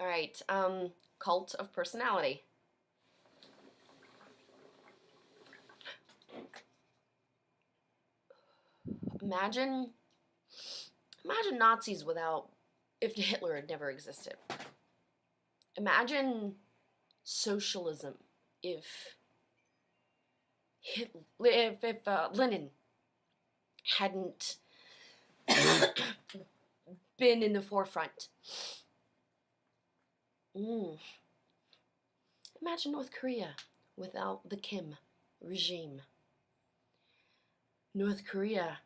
All right. Cult of personality. Imagine, imagine Nazis without, if Hitler had never existed. Imagine socialism if if Lenin hadn't been in the forefront. Mm. Imagine North Korea without the Kim regime. North Korea.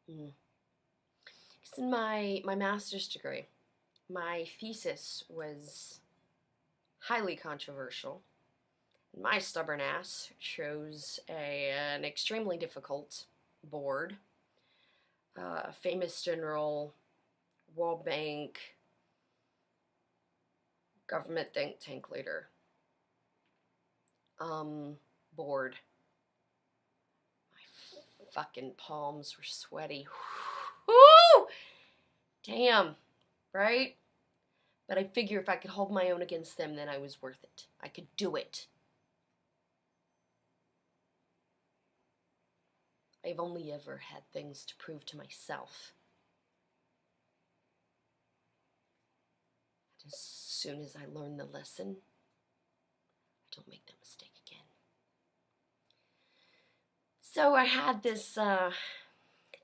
It's in my master's degree. My thesis was highly controversial. My stubborn ass chose an extremely difficult board. Famous general, World Bank, government think tank leader. Bored. My fucking palms were sweaty. Woo! Damn, right? But I figure if I could hold my own against them, then I was worth it. I could do it. I've only ever had things to prove to myself. And as soon as I learn the lesson, I don't make that mistake again. So I had this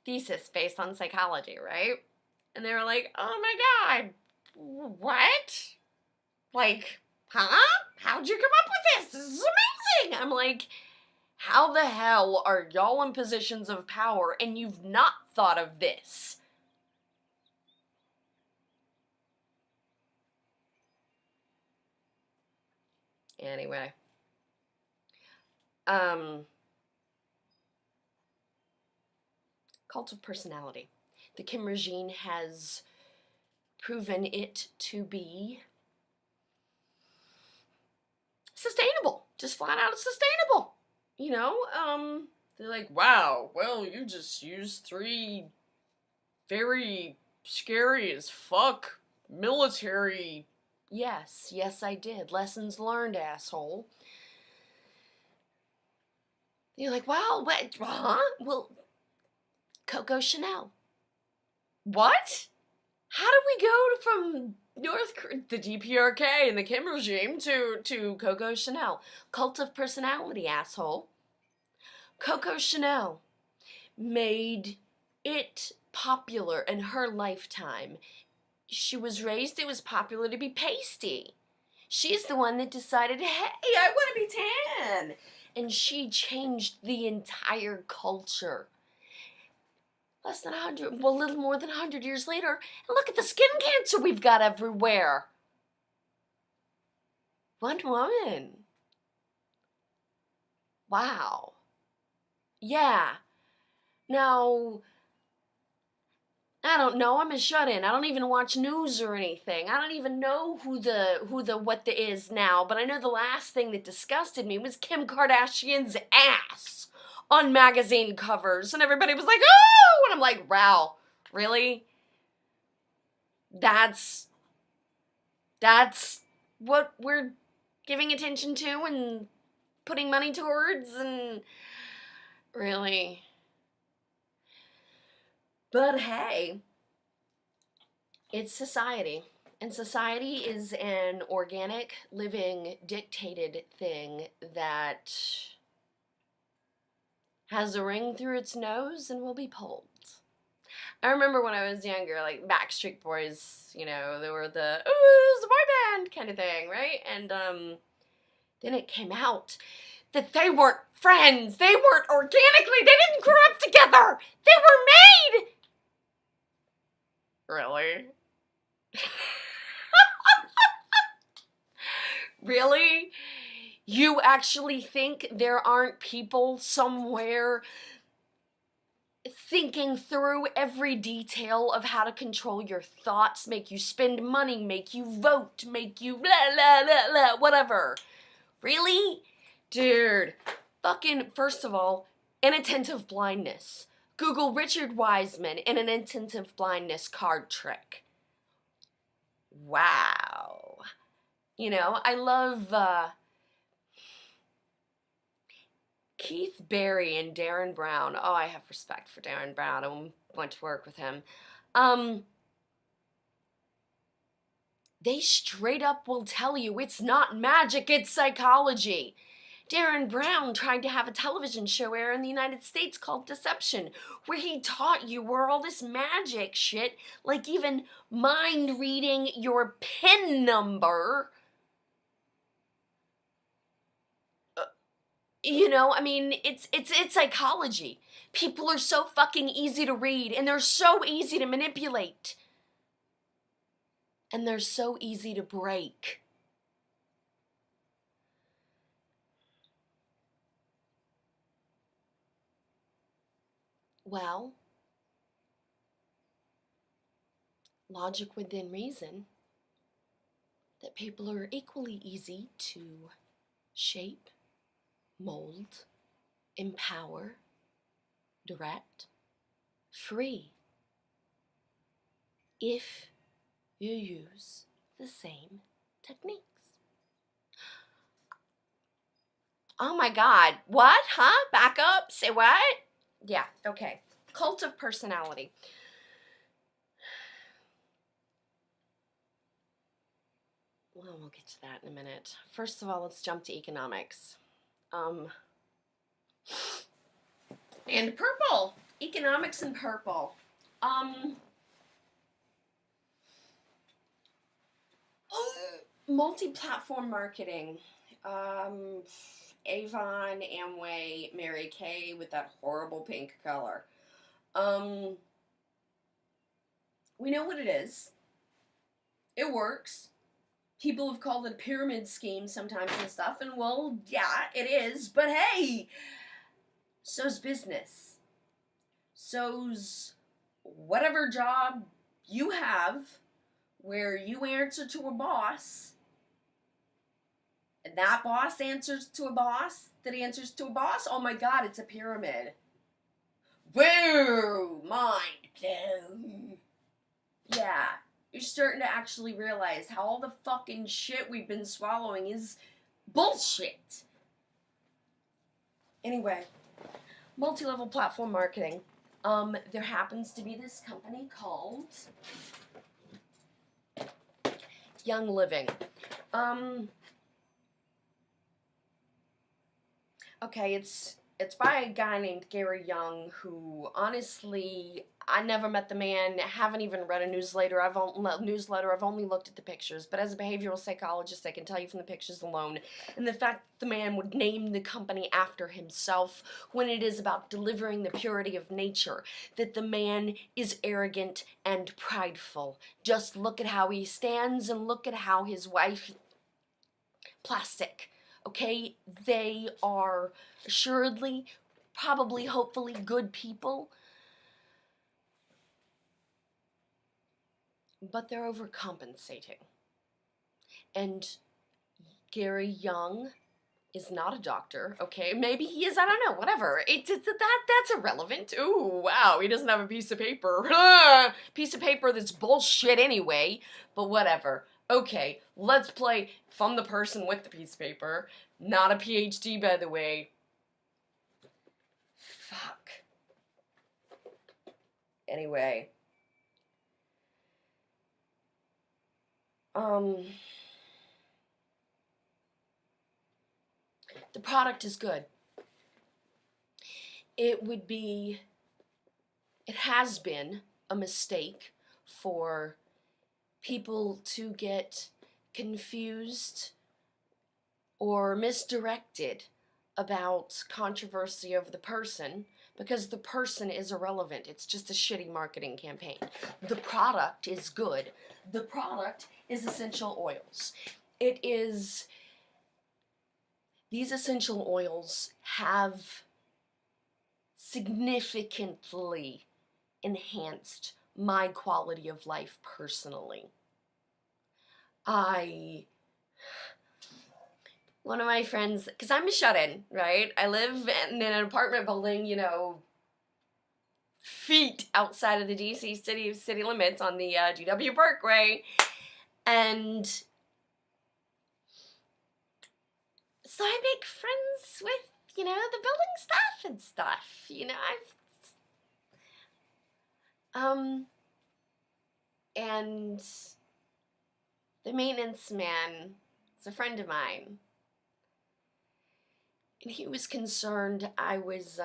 thesis based on psychology, right? And they were like, oh my God, what? Like, huh? How'd you come up with this? This is amazing. I'm like, how the hell are y'all in positions of power and you've not thought of this? Anyway. Cult of personality. The Kim regime has proven it to be sustainable. Just flat out sustainable. You know, they're like, wow, well, you just used 3 very scary as fuck military. Yes, I did. Lessons learned, asshole. You're like, wow, what? Huh? Well, Coco Chanel. What? How did we go from the DPRK and the Kim regime to Coco Chanel? Cult of personality, asshole. Coco Chanel made it popular in her lifetime. She was raised, it was popular to be pasty. She's the one that decided, hey, I want to be tan. And she changed the entire culture. Less than 100, well, a little more than 100 years later, and look at the skin cancer we've got everywhere. One woman. Wow. Yeah. Now, I don't know. I'm a shut-in. I don't even watch news or anything. I don't even know what the is now. But I know the last thing that disgusted me was Kim Kardashian's ass on magazine covers, and everybody was like, "Oh!" And I'm like, "Wow, really? That's what we're giving attention to and putting money towards, and really." But hey, it's society. And society is an organic, living, dictated thing that has a ring through its nose and will be pulled. I remember when I was younger, like Backstreet Boys, you know, they were the, ooh, it's a boy band kind of thing, right? And then it came out that they weren't friends. They weren't organically, they didn't grow up together. They were made. Really? Really? You actually think there aren't people somewhere thinking through every detail of how to control your thoughts, make you spend money, make you vote, make you blah, blah, blah, blah, whatever? Really? Dude, fucking, first of all, inattentive blindness. Google Richard Wiseman and an inattentive blindness card trick. wow. You know, I love Keith Barry and Darren Brown. Oh, I have respect for Darren Brown. I went to work with him. They straight up will tell you it's not magic, it's psychology. Darren Brown tried to have a television show air in the United States called Deception, where he taught you where all this magic shit, like even mind reading your PIN number. You know, I mean, it's psychology. People are so fucking easy to read, and they're so easy to manipulate. And they're so easy to break. Well, logic within reason that people are equally easy to shape, mold, empower, direct, free, if you use the same techniques. Oh my God, what? Huh? Back up? Say what? Yeah, okay. Cult of personality. Well, we'll get to that in a minute. First of all, let's jump to economics. And purple. Economics and purple. Multi-platform marketing. Avon, Amway, Mary Kay with that horrible pink color. We know what it is. It works. People have called it a pyramid scheme sometimes and stuff, and well, yeah, it is, but hey, so's business. So's whatever job you have where you answer to a boss, and that boss answers to a boss that answers to a boss. Oh my God, it's a pyramid. Whoa, mind blown. Yeah, you're starting to actually realize how all the fucking shit we've been swallowing is bullshit. Anyway, multi-level platform marketing. There happens to be this company called Young Living. Okay, it's by a guy named Gary Young, who honestly, I never met the man, haven't even read a newsletter. I've only looked at the pictures, but as a behavioral psychologist, I can tell you from the pictures alone, and the fact that the man would name the company after himself when it is about delivering the purity of nature, that the man is arrogant and prideful. Just look at how he stands and look at how his wife, plastic. Okay, they are assuredly, probably, hopefully good people, but they're overcompensating. And Gary Young is not a doctor, okay? Maybe he is, I don't know, whatever. That's irrelevant. Ooh, wow, he doesn't have a piece of paper. Piece of paper that's bullshit anyway, but whatever. Okay, let's play from the person with the piece of paper. Not a PhD, by the way. Fuck. Anyway. The product is good. It has been a mistake for people to get confused or misdirected about controversy of the person, because the person is irrelevant. It's just a shitty marketing campaign. The product is good. The product is essential oils. These essential oils have significantly enhanced my quality of life personally. One of my friends, because I'm a shut-in, right? I live in an apartment building, feet outside of the DC city limits on the GW Parkway. And so I make friends with, the building staff and stuff. And the maintenance man is a friend of mine. And he was concerned I was,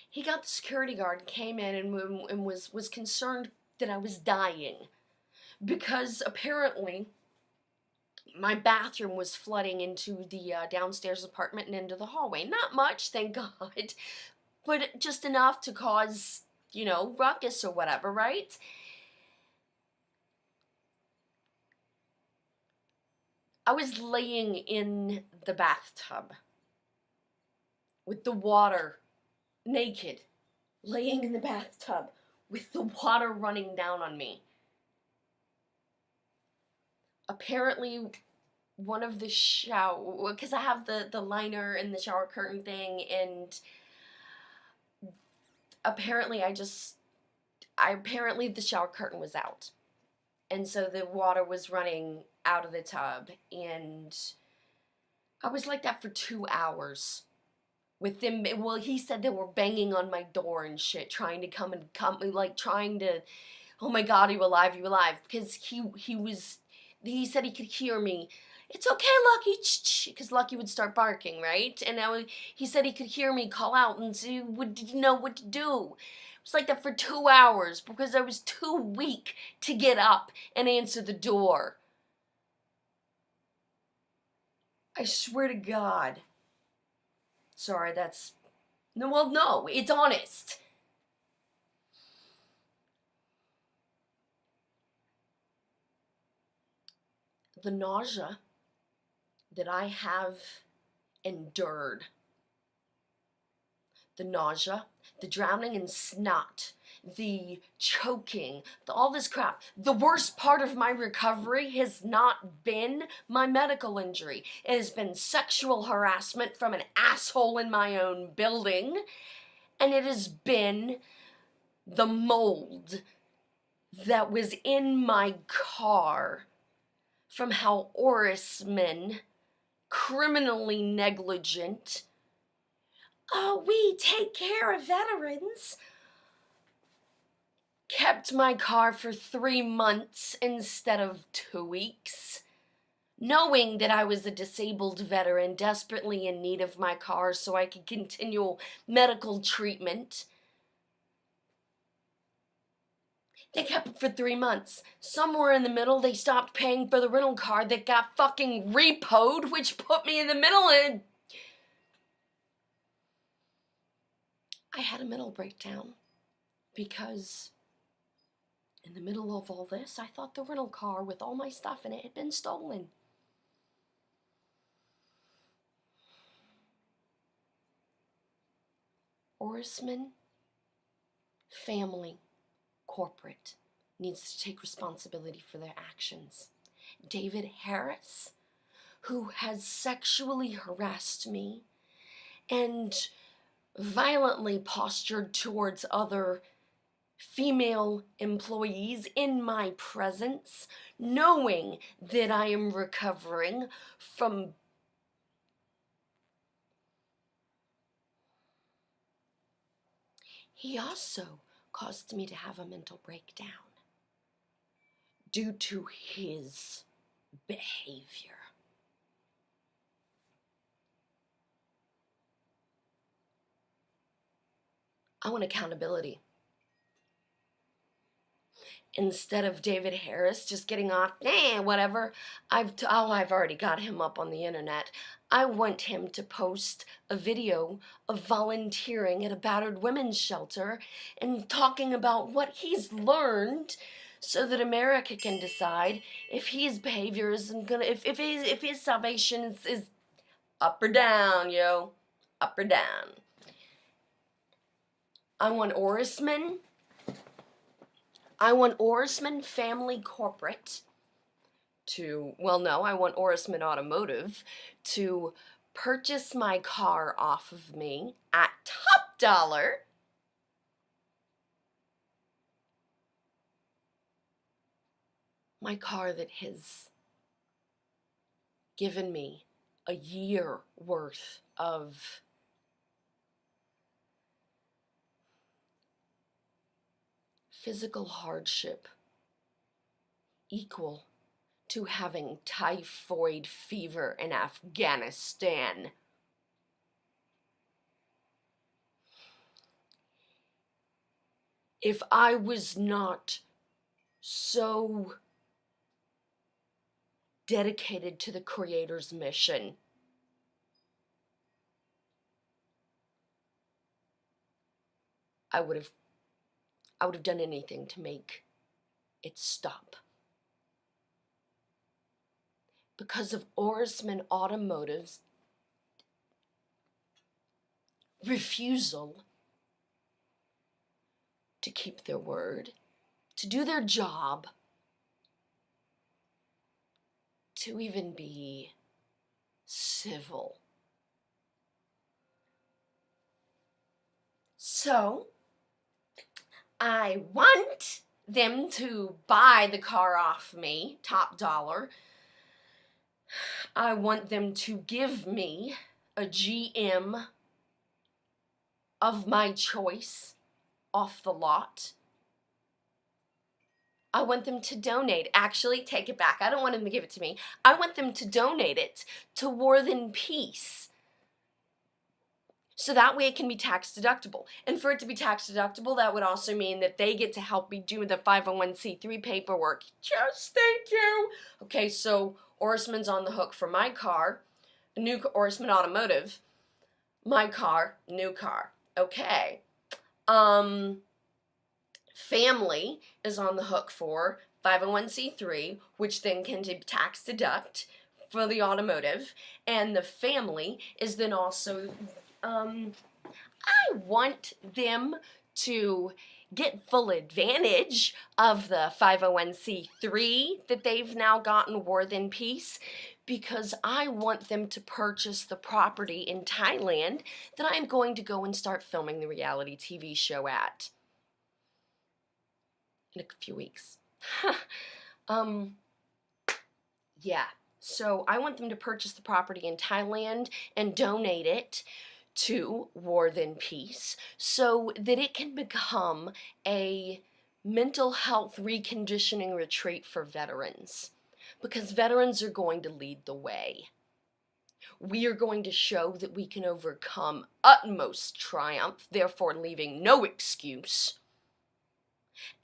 he got the security guard, came in and was concerned that I was dying. Because apparently my bathroom was flooding into the downstairs apartment and into the hallway. Not much, thank God, but just enough to cause, ruckus or whatever, right? I was laying in the bathtub with the water, naked, laying in the bathtub with the water running down on me. Apparently, one of the shower, because I have the liner and the shower curtain thing, and apparently apparently the shower curtain was out. And so the water was running out of the tub, and I was like that for 2 hours with them. Well, he said they were banging on my door and shit, trying to come, like trying to, oh my God, are you alive, because he said he could hear me. It's okay, Lucky, because Lucky would start barking, right? And he said he could hear me call out and he didn't know what to do. It was like that for 2 hours because I was too weak to get up and answer the door. I swear to God. Sorry, no, it's honest. The nausea that I have endured, the nausea, the drowning in snot, the choking, all this crap. The worst part of my recovery has not been my medical injury. It has been sexual harassment from an asshole in my own building, and it has been the mold that was in my car from how Orisman, criminally negligent, oh, we take care of veterans, kept my car for 3 months instead of 2 weeks, knowing that I was a disabled veteran desperately in need of my car so I could continue medical treatment. They kept it for 3 months. Somewhere in the middle, they stopped paying for the rental car that got fucking repoed, which put me in the middle, and I had a mental breakdown because in the middle of all this, I thought the rental car with all my stuff in it had been stolen. Orisman family corporate needs to take responsibility for their actions. David Harris, who has sexually harassed me and violently postured towards other female employees in my presence, knowing that I am recovering from he also caused me to have a mental breakdown due to his behavior. I want accountability. Instead of David Harris just getting off, whatever, I've already got him up on the internet. I want him to post a video of volunteering at a battered women's shelter and talking about what he's learned so that America can decide if his behavior isn't gonna, if his salvation is up or down, up or down. I want Orisman Family Corporate I want Orisman Automotive to purchase my car off of me at top dollar My car that has given me a year worth of physical hardship equal to having typhoid fever in Afghanistan. If I was not so dedicated to the Creator's mission, I would have done anything to make it stop. Because of Ourisman Automotive's refusal to keep their word, to do their job, to even be civil. So, I want them to buy the car off me, top dollar. I want them to give me a GM of my choice off the lot. I want them to donate. Actually, take it back. I don't want them to give it to me. I want them to donate it to War Than Peace. So that way it can be tax deductible. And for it to be tax deductible, that would also mean that they get to help me do the 501c3 paperwork. Yes, thank you. Okay, so Ourisman's on the hook for my car, new Ourisman Automotive, my car, new car. Okay. Family is on the hook for 501c3, which then can tax deduct for the automotive, and the family is then also, I want them to get full advantage of the 501c3 that they've now gotten War Than Peace, because I want them to purchase the property in Thailand that I'm going to go and start filming the reality TV show at in a few weeks. Yeah, so I want them to purchase the property in Thailand and donate it to War Than Peace so that it can become a mental health reconditioning retreat for veterans, because veterans are going to lead the way. We are going to show that we can overcome utmost triumph, therefore leaving no excuse.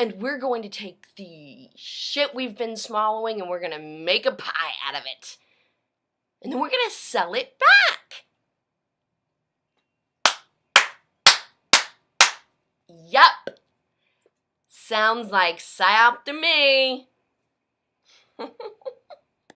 And we're going to take the shit we've been swallowing and we're going to make a pie out of it. And then we're going to sell it back. Yup. Sounds like psyop to me.